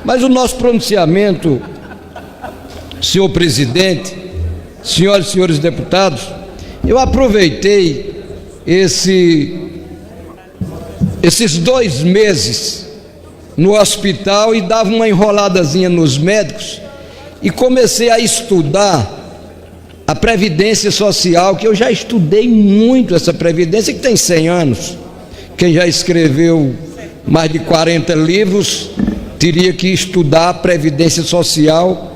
Mas o nosso pronunciamento, senhor presidente, senhoras e senhores deputados, eu aproveitei esses 2 meses no hospital e dava uma enroladazinha nos médicos e comecei a estudar a Previdência Social, que eu já estudei muito essa Previdência, que tem 100 anos. Quem já escreveu mais de 40 livros teria que estudar a Previdência Social,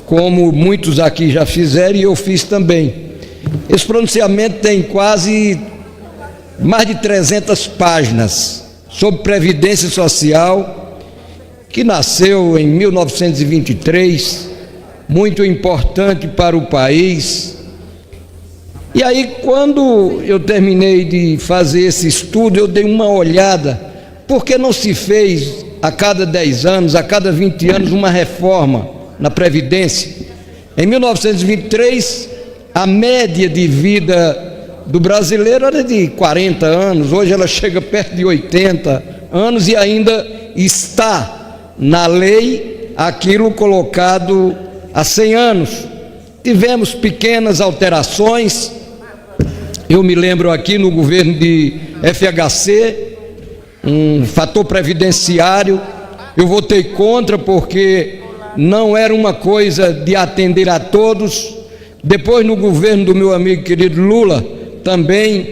como muitos aqui já fizeram e eu fiz também. Esse pronunciamento tem quase mais de 300 páginas sobre Previdência Social, que nasceu em 1923, muito importante para o país. E aí, quando eu terminei de fazer esse estudo, eu dei uma olhada, porque não se fez a cada 10 anos, a cada 20 anos, uma reforma na Previdência. Em 1923, a média de vida do brasileiro era de 40 anos, hoje ela chega perto de 80 anos e ainda está na lei aquilo colocado há 100 anos. Tivemos pequenas alterações, eu me lembro aqui no governo de FHC, um fator previdenciário, eu votei contra porque não era uma coisa de atender a todos. Depois no governo do meu amigo querido Lula, também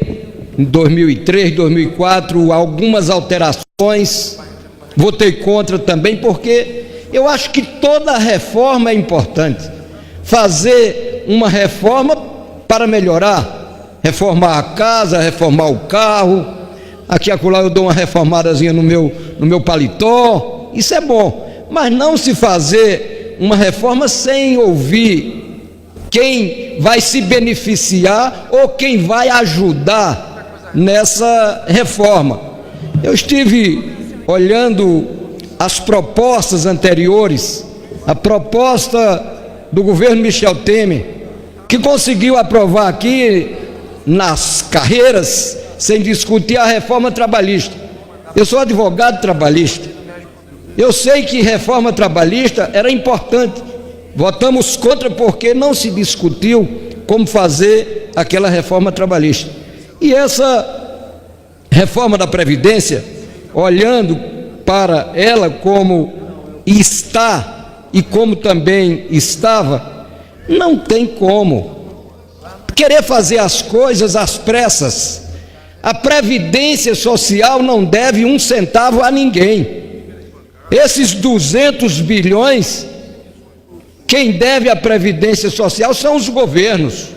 em 2003, 2004, algumas alterações, votei contra também porque eu acho que toda reforma é importante. Fazer uma reforma para melhorar, reformar a casa, reformar o carro, aqui acolá eu dou uma reformadazinha no meu paletó, isso é bom, mas não se fazer uma reforma sem ouvir quem vai se beneficiar ou quem vai ajudar nessa reforma. Eu estive olhando as propostas anteriores, a proposta do governo Michel Temer, que conseguiu aprovar aqui nas carreiras, sem discutir a reforma trabalhista. Eu sou advogado trabalhista, eu sei que reforma trabalhista era importante, votamos contra porque não se discutiu como fazer aquela reforma trabalhista. E essa reforma da Previdência, olhando para ela como está e como também estava, não tem como querer fazer as coisas às pressas. A Previdência Social não deve 1 centavo a ninguém. Esses 200 bilhões, quem deve a Previdência Social são os governos,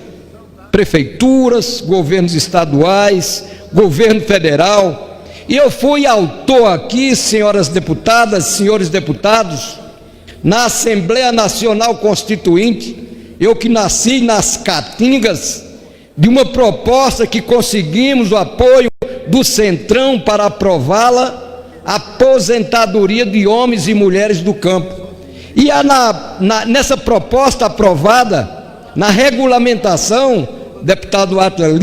prefeituras, governos estaduais, governo federal. E eu fui autor aqui, senhoras deputadas, senhores deputados, na Assembleia Nacional Constituinte, eu que nasci nas Caatingas, de uma proposta que conseguimos o apoio do Centrão para aprová-la, a aposentadoria de homens e mulheres do campo. E nessa proposta aprovada, na regulamentação, deputado Atlas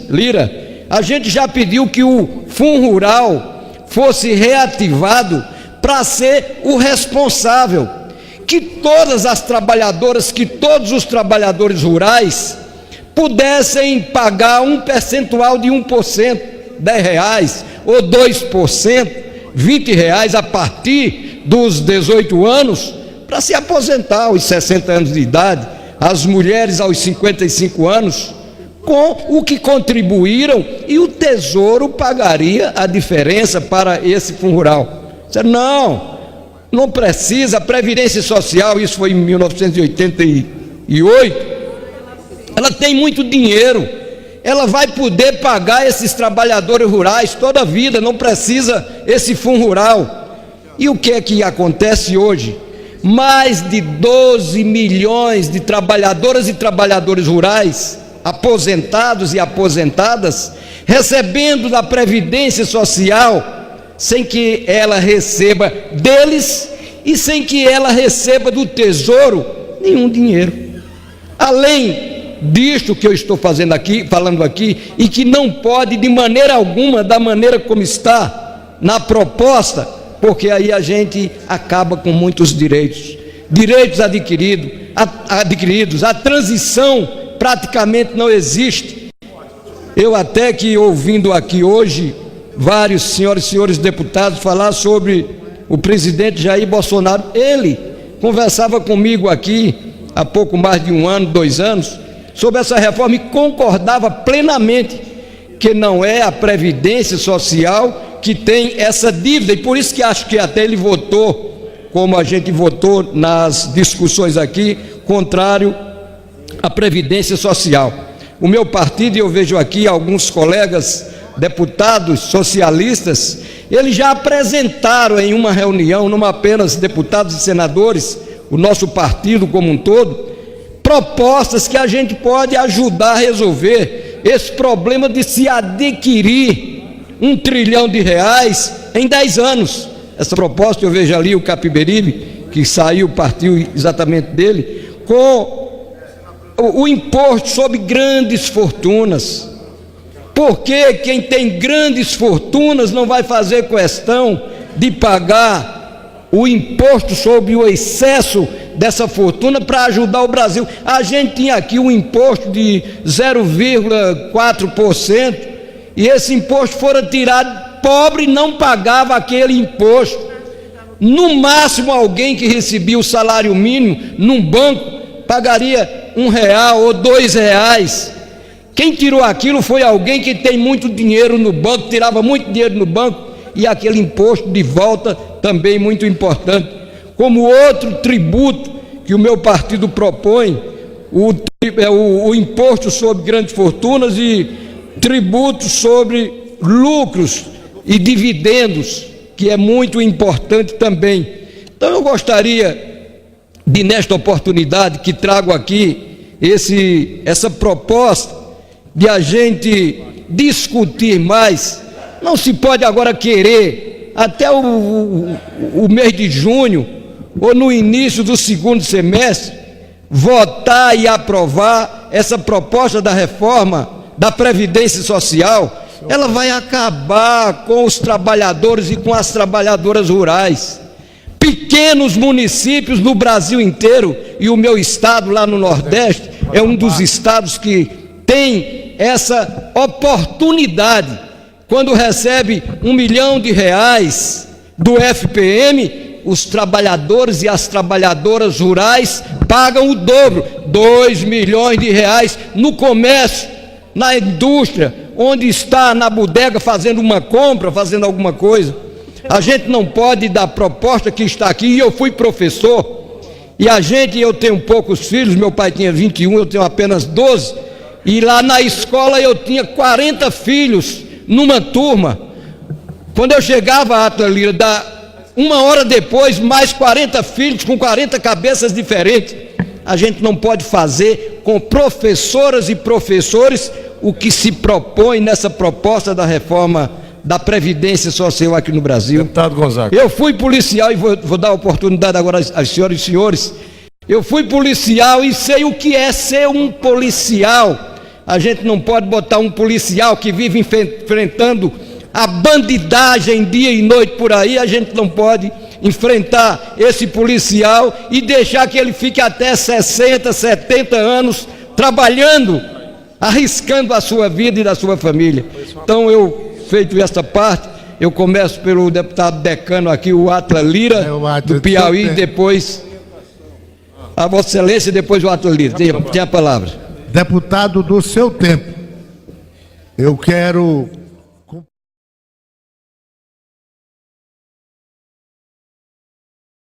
Lira, a gente já pediu que o Fundo Rural fosse reativado para ser o responsável, que todas as trabalhadoras, que todos os trabalhadores rurais pudessem pagar um percentual de 1%, R$10 ou 2%, R$20 a partir dos 18 anos, para se aposentar aos 60 anos de idade, as mulheres aos 55 anos, com o que contribuíram, e o Tesouro pagaria a diferença para esse Fundo Rural. Não precisa. A Previdência Social, isso foi em 1988, ela tem muito dinheiro, ela vai poder pagar esses trabalhadores rurais toda a vida, não precisa esse Fundo Rural. E o que é que acontece hoje? Mais de 12 milhões de trabalhadoras e trabalhadores rurais, aposentados e aposentadas, recebendo da Previdência Social, sem que ela receba deles e sem que ela receba do Tesouro nenhum dinheiro. Além disto que eu estou falando aqui, e que não pode de maneira alguma, da maneira como está na proposta, porque aí a gente acaba com muitos direitos adquiridos, a transição praticamente não existe. Eu até que ouvindo aqui hoje vários senhores e senhores deputados falar sobre o presidente Jair Bolsonaro, ele conversava comigo aqui há pouco mais de 1 ano, 2 anos, sobre essa reforma e concordava plenamente que não é a Previdência Social que tem essa dívida, e por isso que acho que até ele votou, como a gente votou nas discussões aqui, contrário à Previdência Social. O meu partido, e eu vejo aqui alguns colegas deputados socialistas, eles já apresentaram em uma reunião, não apenas deputados e senadores, o nosso partido como um todo, propostas que a gente pode ajudar a resolver esse problema de se adquirir R$1 trilhão em 10 anos. Essa proposta eu vejo ali o Capiberibe, que saiu, partiu exatamente dele, com o imposto sobre grandes fortunas. Porque quem tem grandes fortunas não vai fazer questão de pagar o imposto sobre o excesso dessa fortuna para ajudar o Brasil? A gente tinha aqui um imposto de 0,4%, e esse imposto fora tirado, pobre não pagava aquele imposto. No máximo alguém que recebia o salário mínimo num banco pagaria R$1 ou R$2. Quem tirou aquilo foi alguém que tem muito dinheiro no banco, tirava muito dinheiro no banco, e aquele imposto de volta também muito importante. Como outro tributo que o meu partido propõe, o imposto sobre grandes fortunas e tributo sobre lucros e dividendos, que é muito importante também. Então eu gostaria de, nesta oportunidade que trago aqui essa proposta, de a gente discutir mais. Não se pode agora querer, até o mês de junho, ou no início do 2º semestre, votar e aprovar essa proposta da reforma da Previdência Social. Ela vai acabar com os trabalhadores e com as trabalhadoras rurais. Pequenos municípios no Brasil inteiro, e o meu estado lá no Nordeste é um dos estados que tem essa oportunidade. Quando recebe R$1 milhão do FPM, os trabalhadores e as trabalhadoras rurais pagam o dobro, R$2 milhões no comércio, na indústria, onde está na bodega fazendo uma compra, fazendo alguma coisa. A gente não pode dar proposta que está aqui, e eu fui professor, e eu tenho poucos filhos, meu pai tinha 21, eu tenho apenas 12, e lá na escola eu tinha 40 filhos numa turma. Quando eu chegava, Atlas Lira, 1 hora depois, mais 40 filhos com 40 cabeças diferentes. A gente não pode fazer com professoras e professores o que se propõe nessa proposta da reforma da Previdência Social aqui no Brasil. Deputado Gonzaga. Eu fui policial, e vou dar a oportunidade agora às senhoras e senhores. Eu fui policial e sei o que é ser um policial. A gente não pode botar um policial que vive enfrentando a bandidagem dia e noite por aí. A gente não pode enfrentar esse policial e deixar que ele fique até 60, 70 anos trabalhando, arriscando a sua vida e da sua família. Então, feito esta parte, eu começo pelo deputado decano aqui, o Atlas Lira, do Piauí, depois a Vossa Excelência, e depois o Atlas Lira. Tem a palavra. Deputado do seu tempo, eu quero